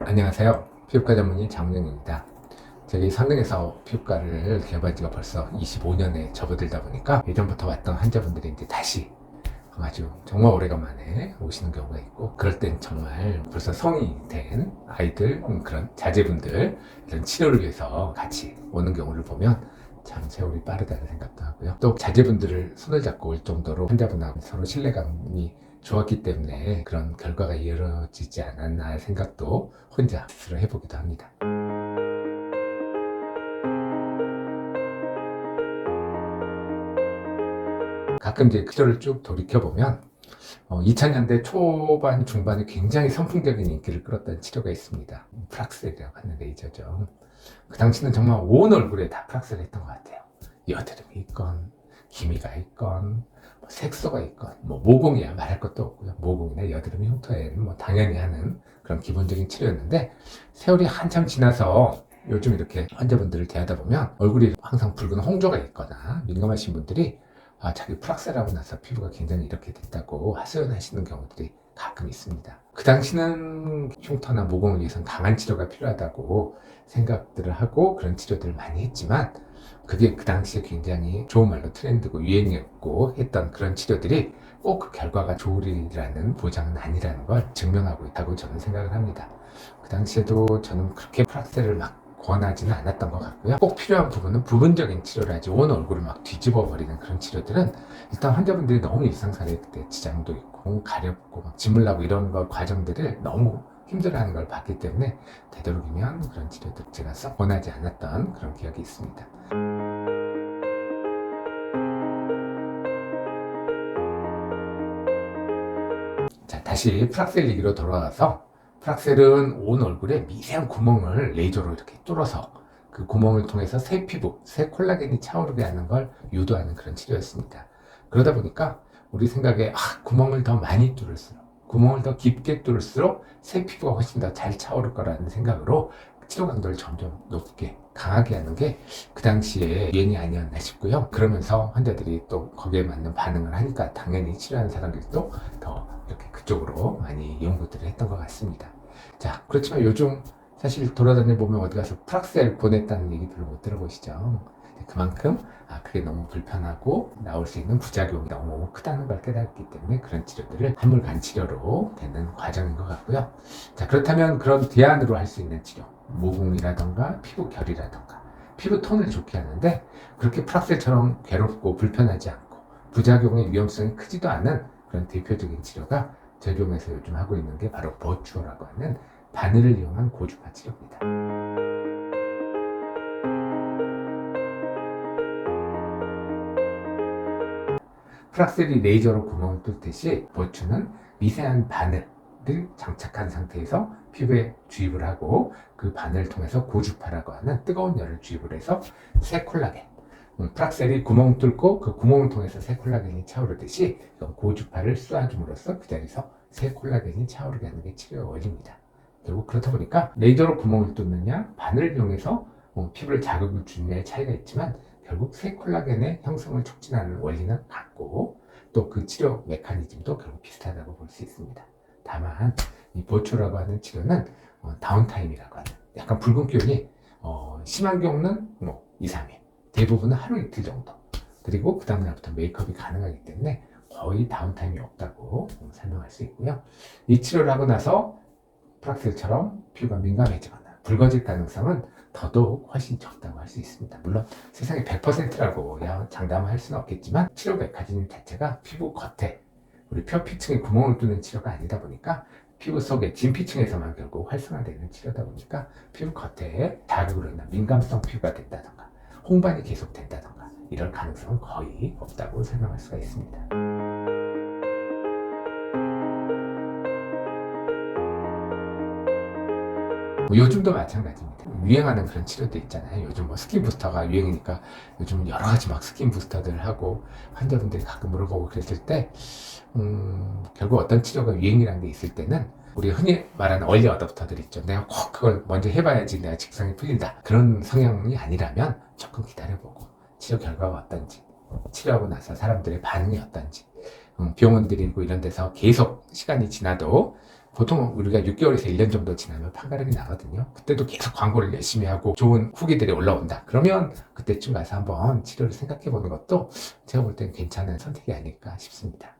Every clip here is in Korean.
안녕하세요. 피부과 전문의 장문영입니다. 저희 성능에서 피부과를 개업한 지가 벌써 25년에 접어들다 보니까 예전부터 왔던 환자분들이 이제 다시 아주 정말 오래간만에 오시는 경우가 있고, 그럴 땐 정말 벌써 성인이 된 아이들, 그런 자제분들 이런 치료를 위해서 같이 오는 경우를 보면 참 세월이 빠르다는 생각도 하고요. 또 자제분들을 손을 잡고 올 정도로 환자분하고 서로 신뢰감이 좋았기 때문에 그런 결과가 이루어지지 않았나 생각도 혼자 스스로 해보기도 합니다. 가끔 이제 치료를 쭉 돌이켜보면 2000년대 초반, 중반에 굉장히 선풍적인 인기를 끌었던 치료가 있습니다. 프락셀이라고 하는 레이저죠. 그 당시는 정말 온 얼굴에 다 프락셀을 했던 것 같아요. 여드름이 있건, 기미가 있건, 뭐 색소가 있건, 뭐 모공이야 말할 것도 없고요. 모공이나 여드름 흉터에는 뭐 당연히 하는 그런 기본적인 치료였는데, 세월이 한참 지나서 요즘 이렇게 환자분들을 대하다 보면 얼굴이 항상 붉은 홍조가 있거나 민감하신 분들이 자기 프락셀하고 나서 피부가 굉장히 이렇게 됐다고 하소연하시는 경우들이 가끔 있습니다. 그 당시는 흉터나 모공을 위해서는 강한 치료가 필요하다고 생각들을 하고 그런 치료들을 많이 했지만, 그게 그 당시에 굉장히 좋은 말로 트렌드고 유행이었고 했던 그런 치료들이 꼭 그 결과가 좋으리라는 보장은 아니라는 걸 증명하고 있다고 저는 생각을 합니다. 그 당시에도 저는 그렇게 프락셀을 막 권하지는 않았던 것 같고요. 꼭 필요한 부분은 부분적인 치료를 하지, 온 얼굴을 막 뒤집어 버리는 그런 치료들은 일단 환자분들이 너무 일상생활에 지장도 있고 가렵고 막 진물 나고 이런 거 과정들을 너무 힘들어하는 걸 봤기 때문에 되도록이면 그런 치료들 제가 썩 권하지 않았던 그런 기억이 있습니다. 자, 다시 프락셀 얘기로 돌아와서, 프락셀은 온 얼굴에 미세한 구멍을 레이저로 이렇게 뚫어서 그 구멍을 통해서 새 피부, 새 콜라겐이 차오르게 하는 걸 유도하는 그런 치료였습니다. 그러다 보니까 우리 생각에 구멍을 더 많이 뚫을수록, 구멍을 더 깊게 뚫을수록 새 피부가 훨씬 더 잘 차오를 거라는 생각으로 치료 강도를 점점 높게 강하게 하는 게 그 당시에 유행이 아니었나 싶고요. 그러면서 환자들이 또 거기에 맞는 반응을 하니까 당연히 치료하는 사람들도 더 이렇게 그쪽으로 많이 연구들을 했던 것 같습니다. 자, 그렇지만 요즘 사실 돌아다녀 보면 어디 가서 프락셀 보냈다는 얘기 별로 못 들어보시죠. 그만큼 그게 너무 불편하고 나올 수 있는 부작용이 너무 크다는 걸 깨닫기 때문에 그런 치료들을 한물간 치료로 되는 과정인 것 같고요. 자, 그렇다면 그런 대안으로 할 수 있는 치료, 모공이라던가 피부 결이라던가 피부 톤을 좋게 하는데, 그렇게 프락셀처럼 괴롭고 불편하지 않고 부작용의 위험성이 크지도 않은 그런 대표적인 치료가 적용해서 요즘 하고 있는 게 바로 버추어라고 하는 바늘을 이용한 고주파 치료입니다. 프락셀이 레이저로 구멍을 뚫듯이 버추는 미세한 바늘을 장착한 상태에서 피부에 주입을 하고, 그 바늘을 통해서 고주파라고 하는 뜨거운 열을 주입을 해서 새 콜라겐, 프락셀이 구멍 뚫고 그 구멍을 통해서 새 콜라겐이 차오르듯이 고주파를 쏘아줌으로써 그 자리에서 새 콜라겐이 차오르게 하는 게 치료의 원리입니다. 결국 그렇다 보니까 레이저로 구멍을 뚫느냐 바늘을 이용해서 피부를 자극을 주느냐의 차이가 있지만, 결국 새 콜라겐의 형성을 촉진하는 원리는 같고 또 그 치료 메커니즘도 결국 비슷하다고 볼 수 있습니다. 다만 이 보초라고 하는 치료는 다운타임이라고 하는, 약간 붉은 기운이 심한 경우는 2, 3일, 대부분은 하루 이틀 정도, 그리고 그 다음날부터 메이크업이 가능하기 때문에 거의 다운타임이 없다고 설명할 수 있고요. 이 치료를 하고 나서 프락셀처럼 피부가 민감해지거나 붉어질 가능성은 더더욱 훨씬 적다고 할 수 있습니다. 물론 세상에 100%라고 장담할 수는 없겠지만, 치료 메커니즘 자체가 피부 겉에 우리 표피층에 구멍을 뚫는 치료가 아니다 보니까 피부 속의 진피층에서만 결국 활성화되는 치료다 보니까 피부 겉에 자극으로 인한 민감성 피부가 된다던가 홍반이 계속된다던가 이럴 가능성은 거의 없다고 설명할 수가 있습니다. 요즘도 마찬가지입니다. 유행하는 그런 치료들 있잖아요. 요즘 스킨 부스터가 유행이니까 요즘 여러 가지 막 스킨 부스터들 하고 환자분들이 가끔 물어보고 그랬을 때, 결국 어떤 치료가 유행이라는 게 있을 때는 우리 흔히 말하는 얼리 어댑터들 있죠. 내가 꼭 그걸 먼저 해봐야지 내가 직성이 풀린다, 그런 성향이 아니라면 조금 기다려보고 치료 결과가 어떤지, 치료하고 나서 사람들의 반응이 어떤지, 병원 들이고 이런 데서 계속 시간이 지나도 보통 우리가 6개월에서 1년 정도 지나면 판가름이 나거든요. 그때도 계속 광고를 열심히 하고 좋은 후기들이 올라온다. 그러면 그때쯤 가서 한번 치료를 생각해 보는 것도 제가 볼 땐 괜찮은 선택이 아닐까 싶습니다.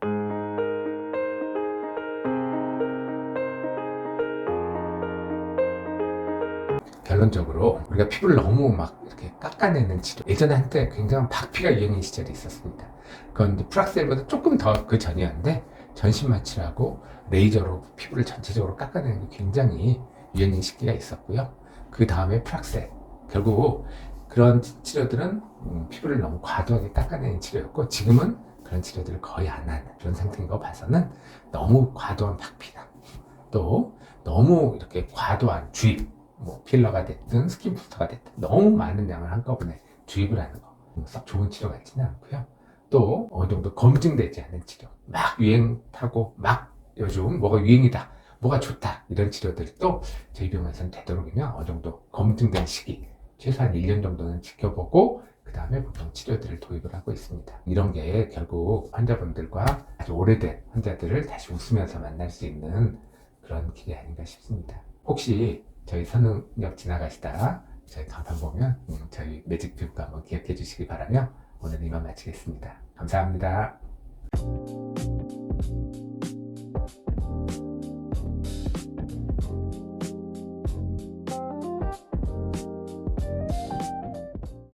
결론적으로 우리가 피부를 너무 막 이렇게 깎아내는 치료, 예전에 한때 굉장히 박피가 유행인 시절이 있었습니다. 그건 이제 프락셀보다 조금 더 그 전이었는데, 전신 마취라고 레이저로 피부를 전체적으로 깎아내는 게 굉장히 유행인 시기가 있었고요. 그 다음에 프락셀, 결국 그런 치료들은 피부를 너무 과도하게 깎아내는 치료였고, 지금은 그런 치료들을 거의 안 하는 그런 상태인 거 봐서는 너무 과도한 박피나 또 너무 이렇게 과도한 주입, 뭐 필러가 됐든 스킨 부스터가 됐든 너무 많은 양을 한꺼번에 주입을 하는 거, 썩 좋은 치료 같지는 않고요. 또 어느 정도 검증되지 않은 치료, 막 유행 타고 막 요즘 뭐가 유행이다, 뭐가 좋다, 이런 치료들도 저희 병원에서는 되도록이면 어느 정도 검증된 시기, 최소한 1년 정도는 지켜보고 그 다음에 보통 치료들을 도입을 하고 있습니다. 이런 게 결국 환자분들과 아주 오래된 환자들을 다시 웃으면서 만날 수 있는 그런 길이 아닌가 싶습니다. 혹시 저희 선흥역 지나가시다가 저희 간판 보면 저희 매직 피부과 한번 기억해 주시기 바라며 오늘 이만 마치겠습니다. 감사합니다.